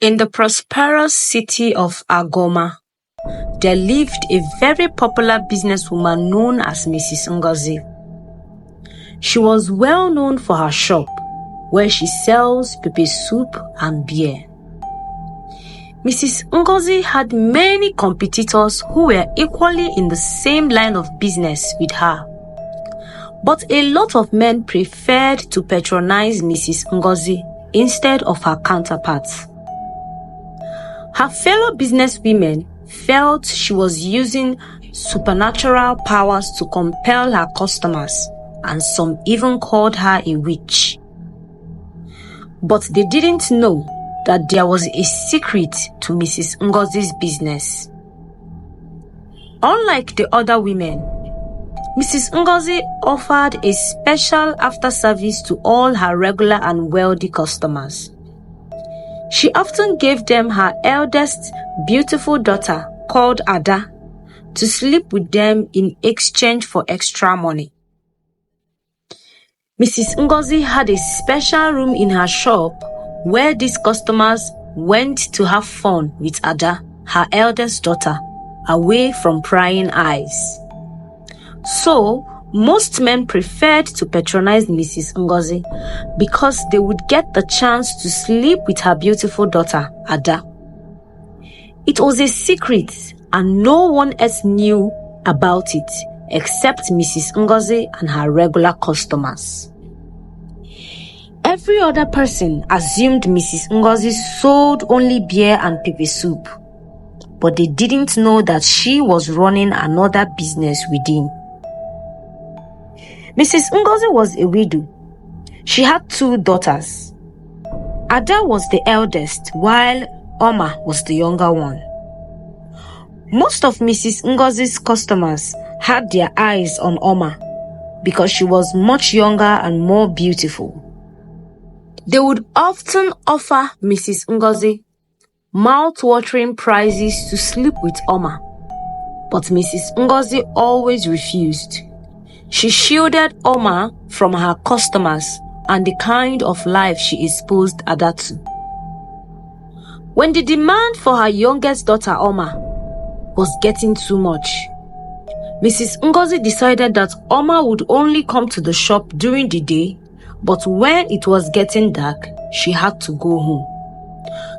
In the prosperous city of Agoma, there lived a very popular businesswoman known as Mrs. Ngozi. She was well known for her shop, where she sells pepper soup and beer. Mrs. Ngozi had many competitors who were equally in the same line of business with her. But a lot of men preferred to patronize Mrs. Ngozi instead of her counterparts. Her fellow businesswomen felt she was using supernatural powers to compel her customers, and some even called her a witch. But they didn't know that there was a secret to Mrs. Ngozi's business. Unlike the other women, Mrs. Ngozi offered a special after-service to all her regular and wealthy customers. She often gave them her eldest beautiful daughter, called Ada, to sleep with them in exchange for extra money. Mrs. Ngozi had a special room in her shop where these customers went to have fun with Ada, her eldest daughter, away from prying eyes. So, most men preferred to patronize Mrs. Ngozi because they would get the chance to sleep with her beautiful daughter, Ada. It was a secret and no one else knew about it except Mrs. Ngozi and her regular customers. Every other person assumed Mrs. Ngozi sold only beer and pepper soup, but they didn't know that she was running another business within. Mrs. Ngozi was a widow. She had 2 daughters. Ada was the eldest, while Omah was the younger one. Most of Mrs. Ngozi's customers had their eyes on Omah because she was much younger and more beautiful. They would often offer Mrs. Ngozi mouth-watering prizes to sleep with Omah, but Mrs. Ngozi always refused. She shielded Omah from her customers and the kind of life she exposed Ada to. When the demand for her youngest daughter, Omah, was getting too much, Mrs. Ngozi decided that Omah would only come to the shop during the day, but when it was getting dark, she had to go home,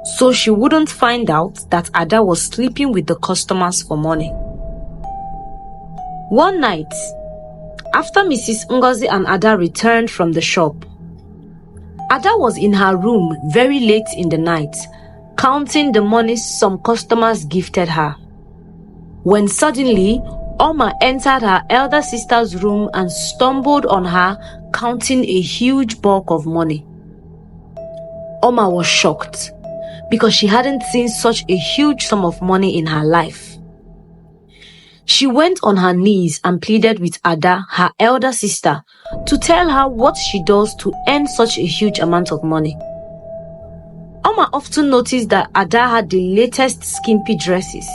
so she wouldn't find out that Ada was sleeping with the customers for money. One night, after Mrs. Ngozi and Ada returned from the shop, Ada was in her room very late in the night, counting the money some customers gifted her, when suddenly Omah entered her elder sister's room and stumbled on her counting a huge bulk of money. Omah was shocked because she hadn't seen such a huge sum of money in her life. She went on her knees and pleaded with Ada, her elder sister, to tell her what she does to earn such a huge amount of money. Omah often noticed that Ada had the latest skimpy dresses.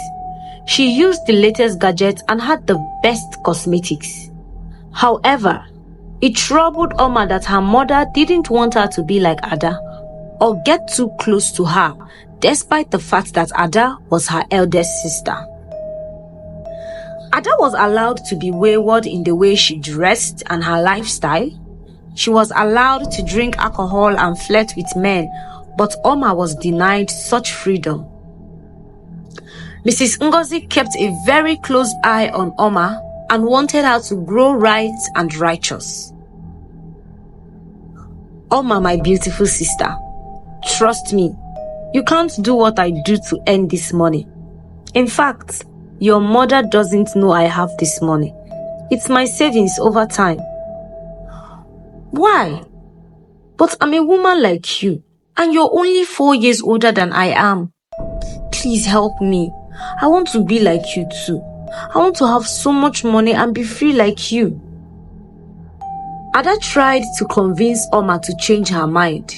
She used the latest gadgets and had the best cosmetics. However, it troubled Omah that her mother didn't want her to be like Ada or get too close to her, despite the fact that Ada was her eldest sister. Ada was allowed to be wayward in the way she dressed and her lifestyle. She was allowed to drink alcohol and flirt with men, but Omah was denied such freedom. Mrs. Ngozi kept a very close eye on Omah and wanted her to grow right and righteous. Omah, my beautiful sister, trust me, you can't do what I do to earn this money. In fact, your mother doesn't know I have this money. It's my savings over time. Why? But I'm a woman like you, and you're only 4 years older than I am. Please help me. I want to be like you too. I want to have so much money and be free like you. Ada tried to convince Omah to change her mind.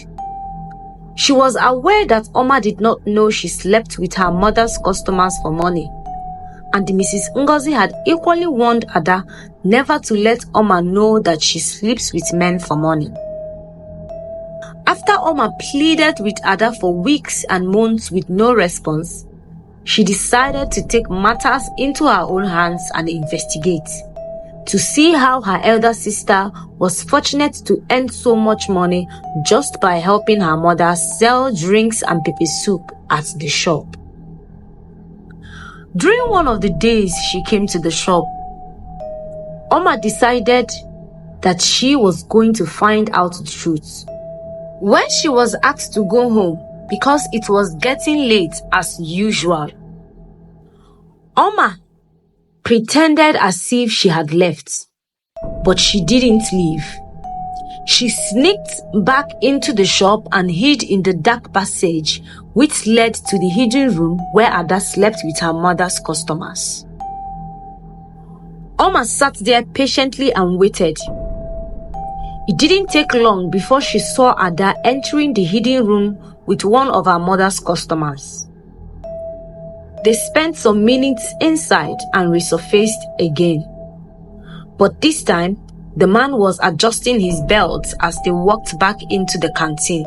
She was aware that Omah did not know she slept with her mother's customers for money, and Mrs. Ngozi had equally warned Ada never to let Omah know that she sleeps with men for money. After Omah pleaded with Ada for weeks and months with no response, she decided to take matters into her own hands and investigate, to see how her elder sister was fortunate to earn so much money just by helping her mother sell drinks and pepper soup at the shop. During one of the days she came to the shop, Omah decided that she was going to find out the truth. When she was asked to go home because it was getting late as usual, Omah pretended as if she had left, but she didn't leave. She sneaked back into the shop and hid in the dark passage which led to the hidden room where Ada slept with her mother's customers. Omah sat there patiently and waited. It didn't take long before she saw Ada entering the hidden room with one of her mother's customers. They spent some minutes inside and resurfaced again. But this time, the man was adjusting his belt as they walked back into the canteen.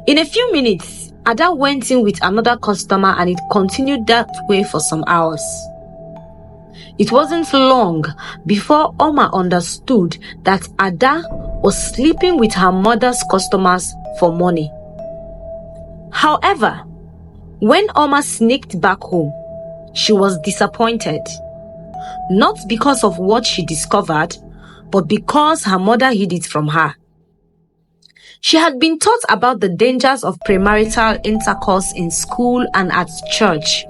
In a few minutes, Ada went in with another customer and it continued that way for some hours. It wasn't long before Omah understood that Ada was sleeping with her mother's customers for money. However, when Omah sneaked back home, she was disappointed. Not because of what she discovered, but because her mother hid it from her. She had been taught about the dangers of premarital intercourse in school and at church,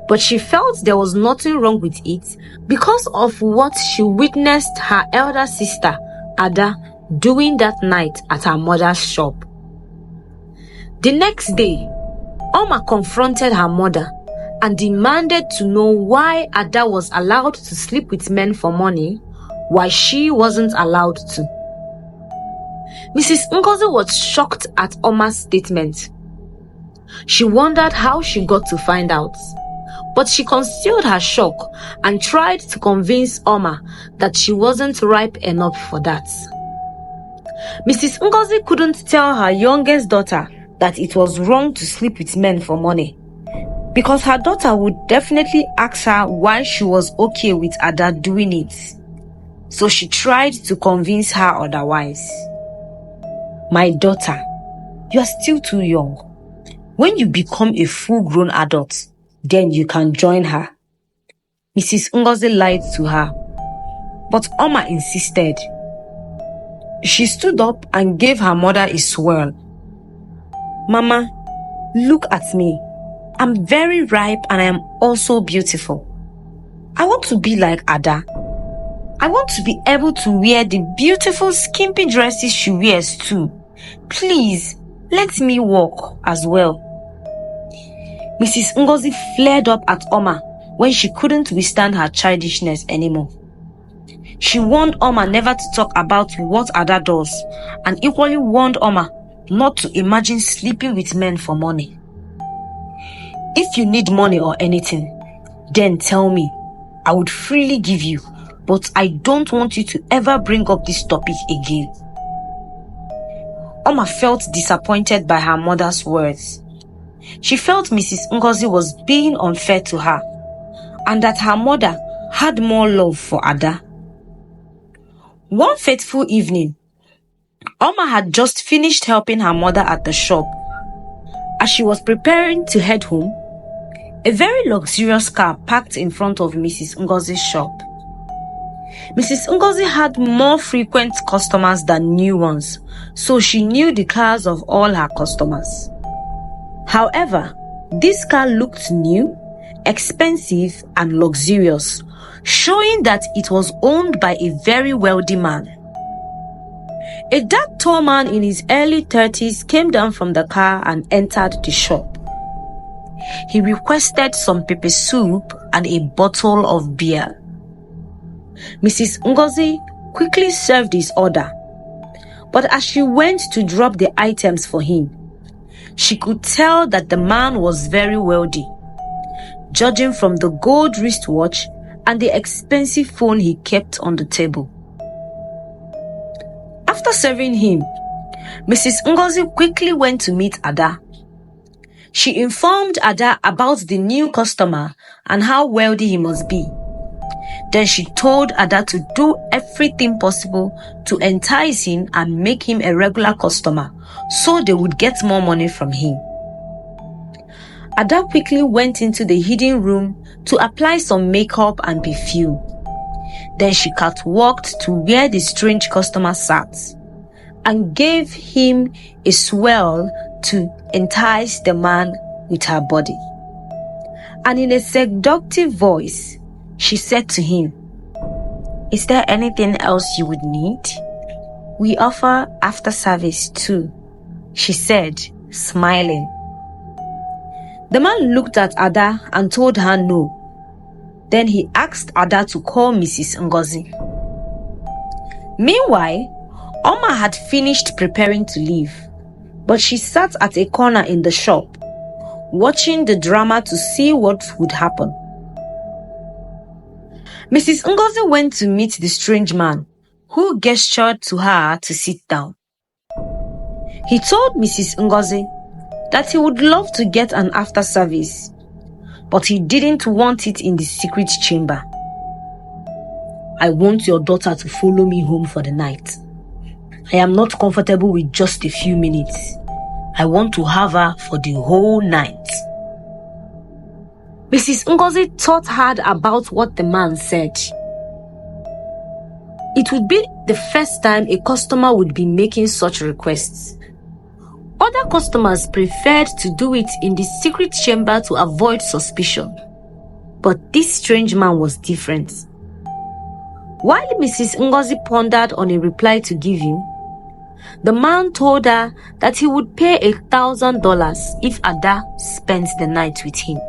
but she felt there was nothing wrong with it because of what she witnessed her elder sister, Ada, doing that night at her mother's shop. The next day, Omah confronted her mother and demanded to know why Ada was allowed to sleep with men for money, while she wasn't allowed to. Mrs. Ngozi was shocked at Omah's statement. She wondered how she got to find out, but she concealed her shock and tried to convince Omah that she wasn't ripe enough for that. Mrs. Ngozi couldn't tell her youngest daughter that it was wrong to sleep with men for money, because her daughter would definitely ask her why she was okay with Ada doing it. So she tried to convince her otherwise. My daughter, you are still too young. When you become a full-grown adult, then you can join her. Mrs. Ngozi lied to her, but Omah insisted. She stood up and gave her mother a swirl. Mama, look at me. I'm very ripe and I am also beautiful. I want to be like Ada. I want to be able to wear the beautiful skimpy dresses she wears too. Please, let me walk as well. Mrs. Ngozi flared up at Omah when she couldn't withstand her childishness anymore. She warned Omah never to talk about what Ada does, and equally warned Omah not to imagine sleeping with men for money. If you need money or anything, then tell me. I would freely give you, but I don't want you to ever bring up this topic again. Omah felt disappointed by her mother's words. She felt Mrs. Ngozi was being unfair to her, and that her mother had more love for Ada. One fateful evening, Omah had just finished helping her mother at the shop. As she was preparing to head home, a very luxurious car parked in front of Mrs. Ngozi's shop. Mrs. Ngozi had more frequent customers than new ones, so she knew the cars of all her customers. However, this car looked new, expensive, and luxurious, showing that it was owned by a very wealthy man. A dark, tall man in his early 30s came down from the car and entered the shop. He requested some pepper soup and a bottle of beer. Mrs. Ngozi quickly served his order, but as she went to drop the items for him, she could tell that the man was very wealthy, judging from the gold wristwatch and the expensive phone he kept on the table. After serving him, Mrs. Ngozi quickly went to meet Ada. She informed Ada about the new customer and how wealthy he must be. Then she told Ada to do everything possible to entice him and make him a regular customer so they would get more money from him. Ada quickly went into the hidden room to apply some makeup and perfume. Then she catwalked to where the strange customer sat and gave him a swirl to entice the man with her body. And in a seductive voice, she said to him, "Is there anything else you would need? We offer after service too," she said, smiling. The man looked at Ada and told her no. Then he asked Ada to call Mrs. Ngozi. Meanwhile, Omah had finished preparing to leave, but she sat at a corner in the shop, watching the drama to see what would happen. Mrs. Ngozi went to meet the strange man, who gestured to her to sit down. He told Mrs. Ngozi that he would love to get an after service, but he didn't want it in the secret chamber. "I want your daughter to follow me home for the night. I am not comfortable with just a few minutes. I want to have her for the whole night." Mrs. Ngozi thought hard about what the man said. It would be the first time a customer would be making such requests. Other customers preferred to do it in the secret chamber to avoid suspicion. But this strange man was different. While Mrs. Ngozi pondered on a reply to give him, the man told her that he would pay $1,000 if Ada spent the night with him.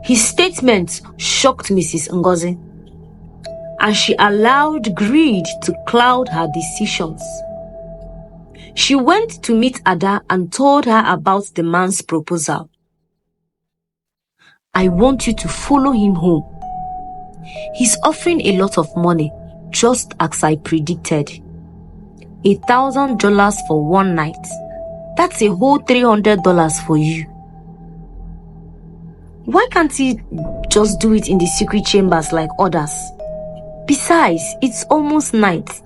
His statement shocked Mrs. Ngozi, and she allowed greed to cloud her decisions. She went to meet Ada and told her about the man's proposal. "I want you to follow him home. He's offering a lot of money, just as I predicted. $1,000 for one night. That's a whole $300 for you. Why can't he just do it in the secret chambers like others? Besides, it's almost night.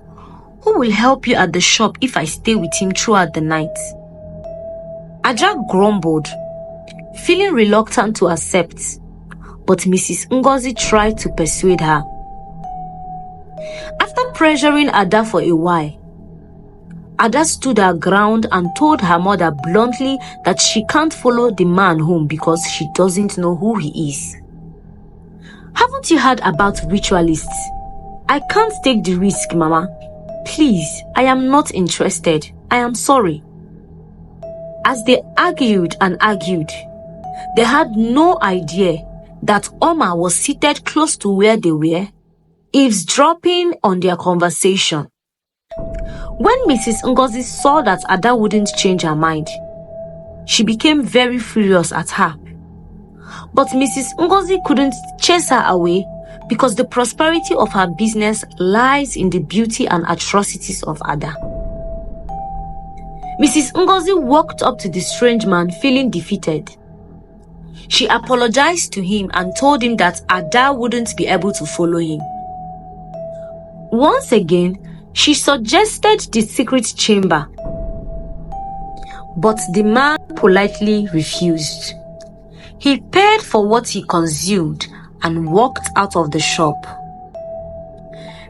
Who will help you at the shop if I stay with him throughout the night?" Ada grumbled, feeling reluctant to accept, but Mrs. Ngozi tried to persuade her. After pressuring Ada for a while, Ada stood her ground and told her mother bluntly that she can't follow the man home because she doesn't know who he is. "Haven't you heard about ritualists? I can't take the risk, Mama. Please, I am not interested. I am sorry." As they argued and argued, they had no idea that Omah was seated close to where they were, eavesdropping on their conversation. When Mrs. Ngozi saw that Ada wouldn't change her mind, she became very furious at her. But Mrs. Ngozi couldn't chase her away because the prosperity of her business lies in the beauty and atrocities of Ada. Mrs. Ngozi walked up to the strange man feeling defeated. She apologized to him and told him that Ada wouldn't be able to follow him. Once again, she suggested the secret chamber, but the man politely refused. He paid for what he consumed and walked out of the shop.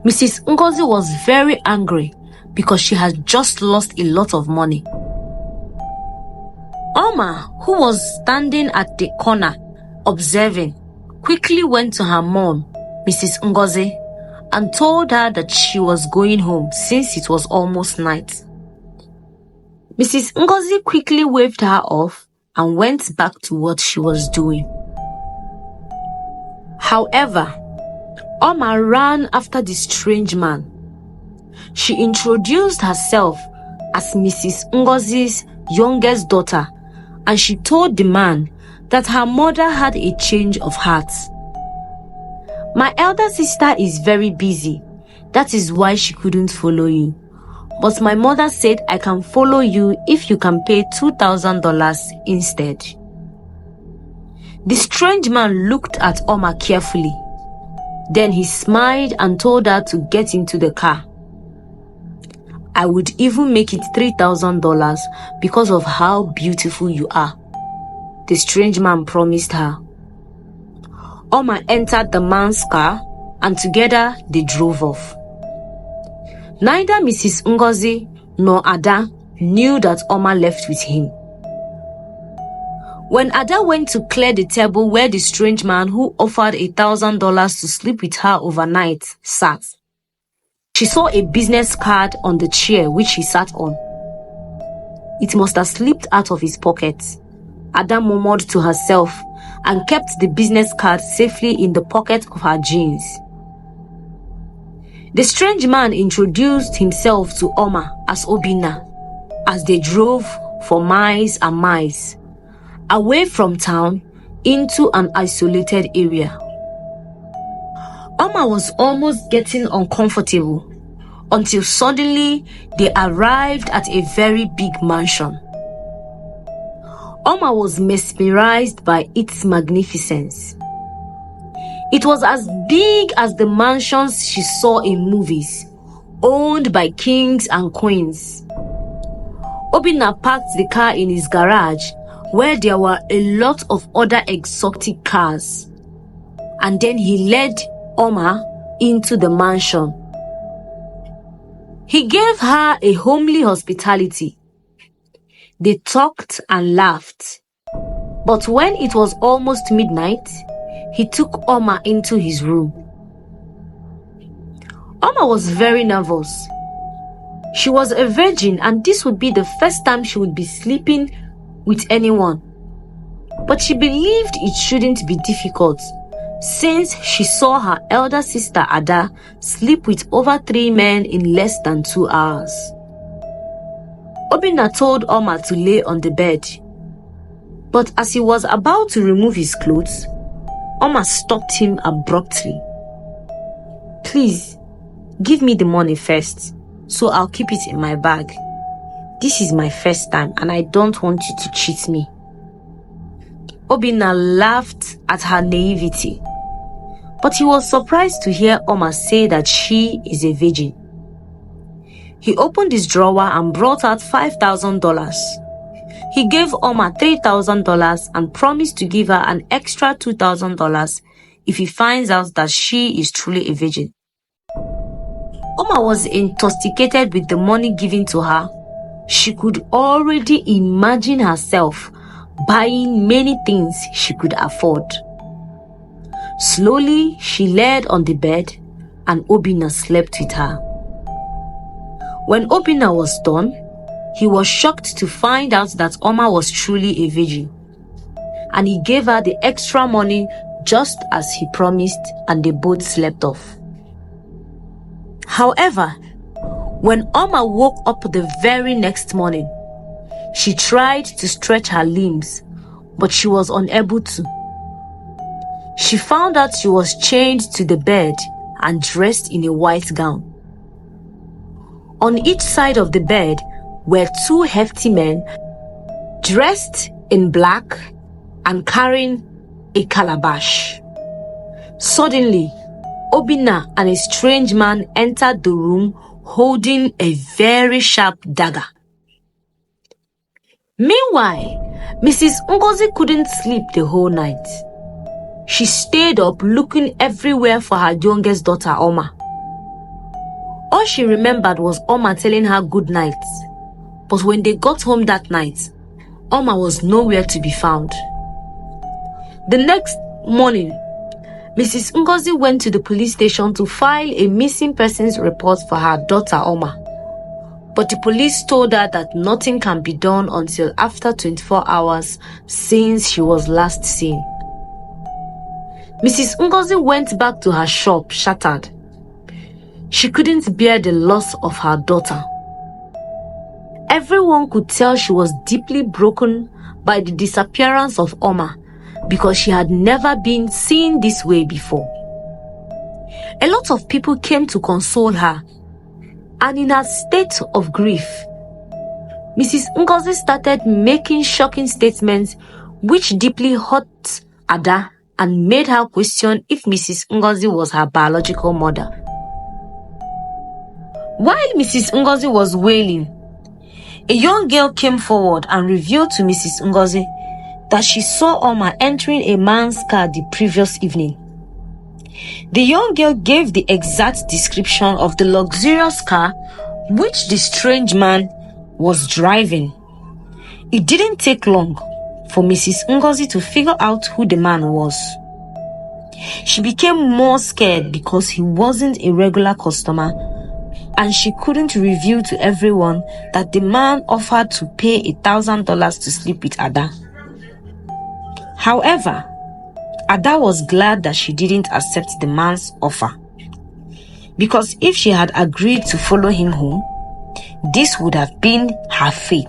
Mrs. Ngozi was very angry because she had just lost a lot of money. Omah, who was standing at the corner observing, quickly went to her mom, Mrs. Ngozi, and told her that she was going home since it was almost night. Mrs. Ngozi quickly waved her off and went back to what she was doing. However, Omah ran after the strange man. She introduced herself as Mrs. Ngozi's youngest daughter, and she told the man that her mother had a change of heart. "My elder sister is very busy. That is why she couldn't follow you. but my mother said I can follow you if you can pay $2,000 instead. The strange man looked at Omah carefully. Then he smiled and told her to get into the car. I would even make it $3,000 because of how beautiful you are, the strange man promised her. Omah entered the man's car and together they drove off. Neither Mrs. Ngozi nor Ada knew that Omah left with him. When Ada went to clear the table where the strange man who offered $1,000 to sleep with her overnight sat, she saw a business card on the chair which he sat on. It must have slipped out of his pocket, Ada murmured to herself, and kept the business card safely in the pocket of her jeans. The strange man introduced himself to Omah as Obinna as they drove for miles and miles, away from town into an isolated area. Omah was almost getting uncomfortable until suddenly they arrived at a very big mansion. Omah was mesmerized by its magnificence. It was as big as the mansions she saw in movies, owned by kings and queens. Obinna parked the car in his garage where there were a lot of other exotic cars, and then he led Omah into the mansion. He gave her a homely hospitality. They talked and laughed. But when it was almost midnight, he took Omah into his room. Omah was very nervous. She was a virgin and this would be the first time she would be sleeping with anyone. But she believed it shouldn't be difficult, since she saw her elder sister Ada sleep with over 3 men in less than 2 hours. Obinna told Omah to lay on the bed. But as he was about to remove his clothes, Omah stopped him abruptly. Please, give me the money first, so I'll keep it in my bag. This is my first time and I don't want you to cheat me. Obinna laughed at her naivety, but he was surprised to hear Omah say that she is a virgin. He opened his drawer and brought out $5,000. He gave Omah $3,000 and promised to give her an extra $2,000 if he finds out that she is truly a virgin. Omah was intoxicated with the money given to her. She could already imagine herself buying many things she could afford. Slowly, she laid on the bed and Obinna slept with her. When Obinna was done, he was shocked to find out that Omah was truly a virgin, and he gave her the extra money just as he promised, and they both slept off. However, when Omah woke up the very next morning, she tried to stretch her limbs, but she was unable to. She found out she was chained to the bed and dressed in a white gown. On each side of the bed were 2 hefty men dressed in black and carrying a calabash. Suddenly, Obinna and a strange man entered the room holding a very sharp dagger. Meanwhile, Mrs. Ngozi couldn't sleep the whole night. She stayed up looking everywhere for her youngest daughter, Omah. All she remembered was Omah telling her good night. But when they got home that night, Omah was nowhere to be found. The next morning, Mrs. Ngozi went to the police station to file a missing persons report for her daughter, Omah. But the police told her that nothing can be done until after 24 hours since she was last seen. Mrs. Ngozi went back to her shop shattered. She couldn't bear the loss of her daughter. Everyone could tell she was deeply broken by the disappearance of Omah because she had never been seen this way before. A lot of people came to console her. And in her state of grief, Mrs. Ngozi started making shocking statements which deeply hurt Ada and made her question if Mrs. Ngozi was her biological mother. While Mrs. Ngozi was wailing, a young girl came forward and revealed to Mrs. Ngozi that she saw Omah entering a man's car the previous evening. The young girl gave the exact description of the luxurious car which the strange man was driving. It didn't take long for Mrs. Ngozi to figure out who the man was. She became more scared because he wasn't a regular customer, and she couldn't reveal to everyone that the man offered to pay $1,000 to sleep with Ada. However, Ada was glad that she didn't accept the man's offer, because if she had agreed to follow him home, this would have been her fate.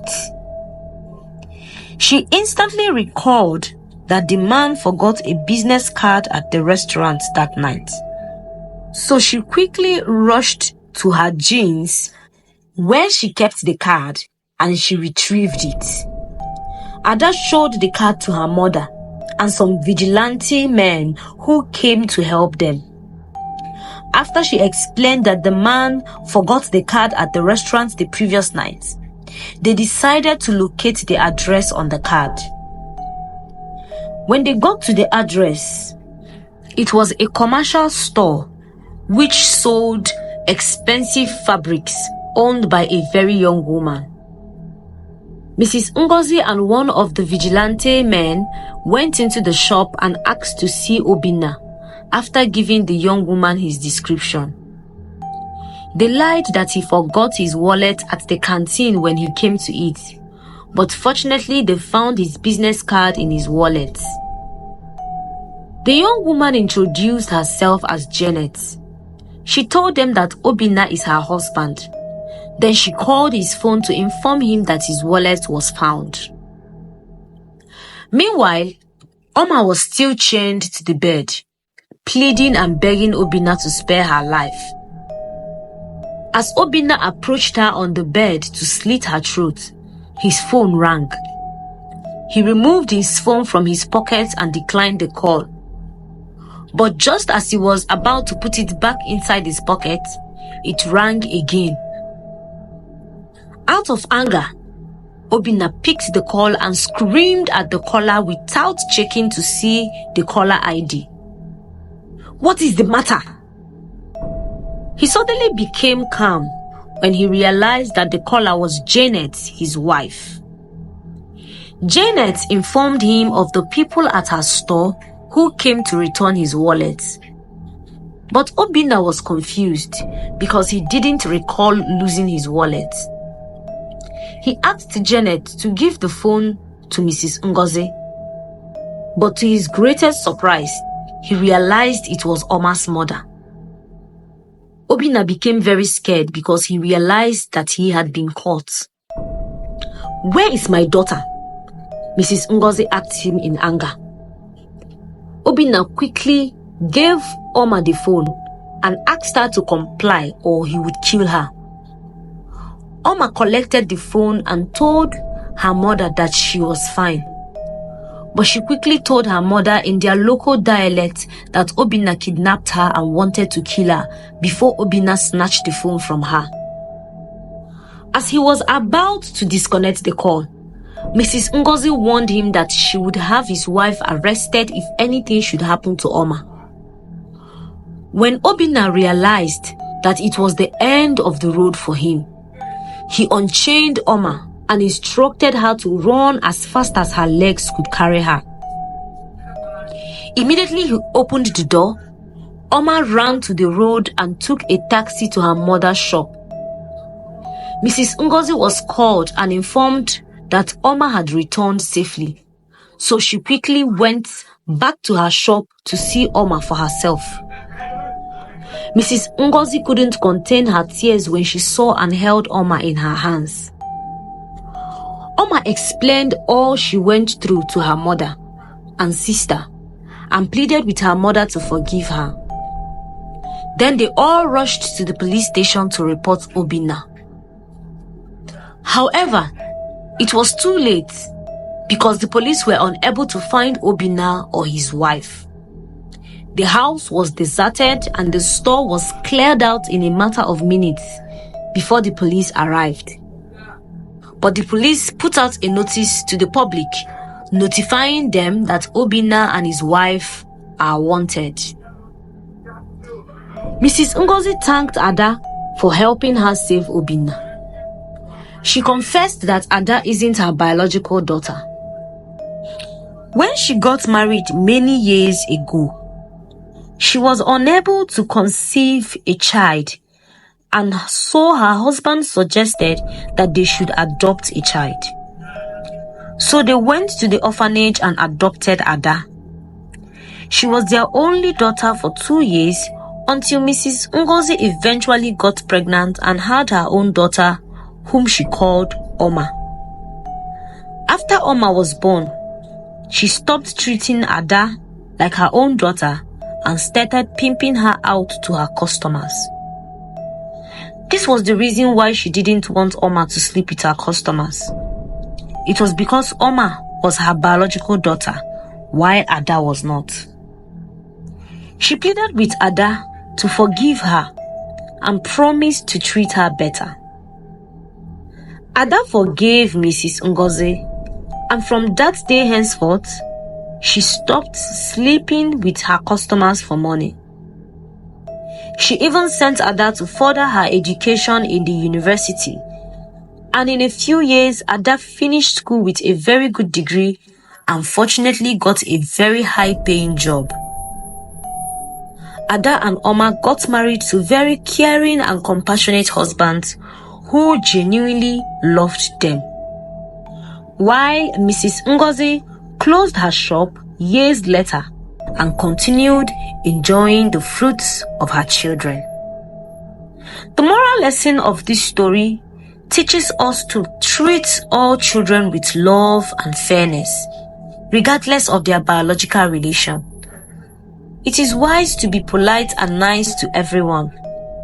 She instantly recalled that the man forgot a business card at the restaurant that night. So she quickly rushed to her jeans where she kept the card and she retrieved it. Ada showed the card to her mother and some vigilante men who came to help them. After she explained that the man forgot the card at the restaurant the previous night, they decided to locate the address on the card. When they got to the address, it was a commercial store which sold expensive fabrics owned by a very young woman. Mrs. Ngozi and one of the vigilante men went into the shop and asked to see Obinna after giving the young woman his description. They lied that he forgot his wallet at the canteen when he came to eat, but fortunately they found his business card in his wallet. The young woman introduced herself as Janet. She told them that Obinna is her husband. Then she called his phone to inform him that his wallet was found. Meanwhile, Omah was still chained to the bed, pleading and begging Obinna to spare her life. As Obinna approached her on the bed to slit her throat, his phone rang. He removed his phone from his pocket and declined the call. But just as he was about to put it back inside his pocket, it rang again. Out of anger, Obinna picked the call and screamed at the caller without checking to see the caller ID. "What is the matter?" He suddenly became calm when he realized that the caller was Janet, his wife. Janet informed him of the people at her store who came to return his wallet. But Obinna was confused because he didn't recall losing his wallet. He asked Janet to give the phone to Mrs. Ngozi, but to his greatest surprise, he realized it was Omah's mother. Obinna became very scared because he realized that he had been caught. "Where is my daughter?" Mrs. Ngozi asked him in anger. Obinna quickly gave Omah the phone and asked her to comply or he would kill her. Omah collected the phone and told her mother that she was fine. But she quickly told her mother in their local dialect that Obinna kidnapped her and wanted to kill her before Obinna snatched the phone from her. As he was about to disconnect the call, Mrs. Ngozi warned him that she would have his wife arrested if anything should happen to Omah. When Obinna realized that it was the end of the road for him, he unchained Omah and instructed her to run as fast as her legs could carry her. Immediately he opened the door, Omah ran to the road and took a taxi to her mother's shop. Mrs. Ngozi was called and informed that Omah had returned safely, so she quickly went back to her shop to see Omah for herself. Mrs. Ngozi couldn't contain her tears when she saw and held Omah in her hands. Omah explained all she went through to her mother and sister and pleaded with her mother to forgive her. Then they all rushed to the police station to report Obinna. However, it was too late because the police were unable to find Obinna or his wife. The house was deserted and the store was cleared out in a matter of minutes before the police arrived. But the police put out a notice to the public, notifying them that Obinna and his wife are wanted. Mrs. Ngozi thanked Ada for helping her save Obinna. She confessed that Ada isn't her biological daughter. When she got married many years ago, she was unable to conceive a child, and so her husband suggested that they should adopt a child. So they went to the orphanage and adopted Ada. She was their only daughter for 2 years until Mrs. Ngozi eventually got pregnant and had her own daughter, whom she called Omah. After Omah was born, she stopped treating Ada like her own daughter and started pimping her out to her customers. This was the reason why she didn't want Omah to sleep with her customers. It was because Omah was her biological daughter, while Ada was not. She pleaded with Ada to forgive her and promised to treat her better. Ada forgave Mrs. Ngozi, and from that day henceforth, she stopped sleeping with her customers for money. She even sent Ada to further her education in the university, and in a few years, Ada finished school with a very good degree and fortunately got a very high-paying job. Ada and Omah got married to very caring and compassionate husbands who genuinely loved them. While Mrs. Ngozi closed her shop years later and continued enjoying the fruits of her children. The moral lesson of this story teaches us to treat all children with love and fairness, regardless of their biological relation. It is wise to be polite and nice to everyone,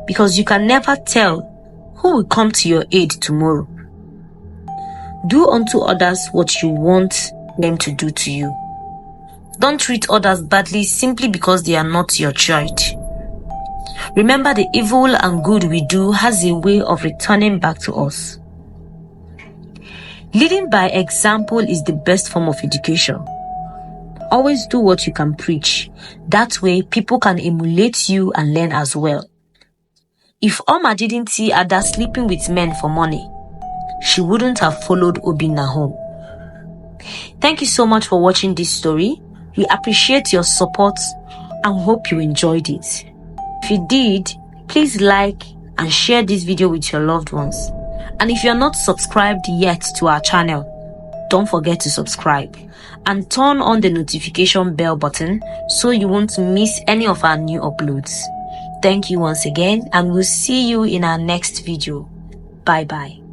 because you can never tell who will come to your aid tomorrow. Do unto others what you want them to do to you. Don't treat others badly simply because they are not your child. Remember, the evil and good we do has a way of returning back to us. Leading by example is the best form of education. Always do what you can preach. That way, people can emulate you and learn as well. If Omah didn't see Ada sleeping with men for money, she wouldn't have followed Obinna home. Thank you so much for watching this story. We appreciate your support and hope you enjoyed it. If you did, please like and share this video with your loved ones. And if you're not subscribed yet to our channel, don't forget to subscribe and turn on the notification bell button so you won't miss any of our new uploads. Thank you once again, and we'll see you in our next video. Bye bye.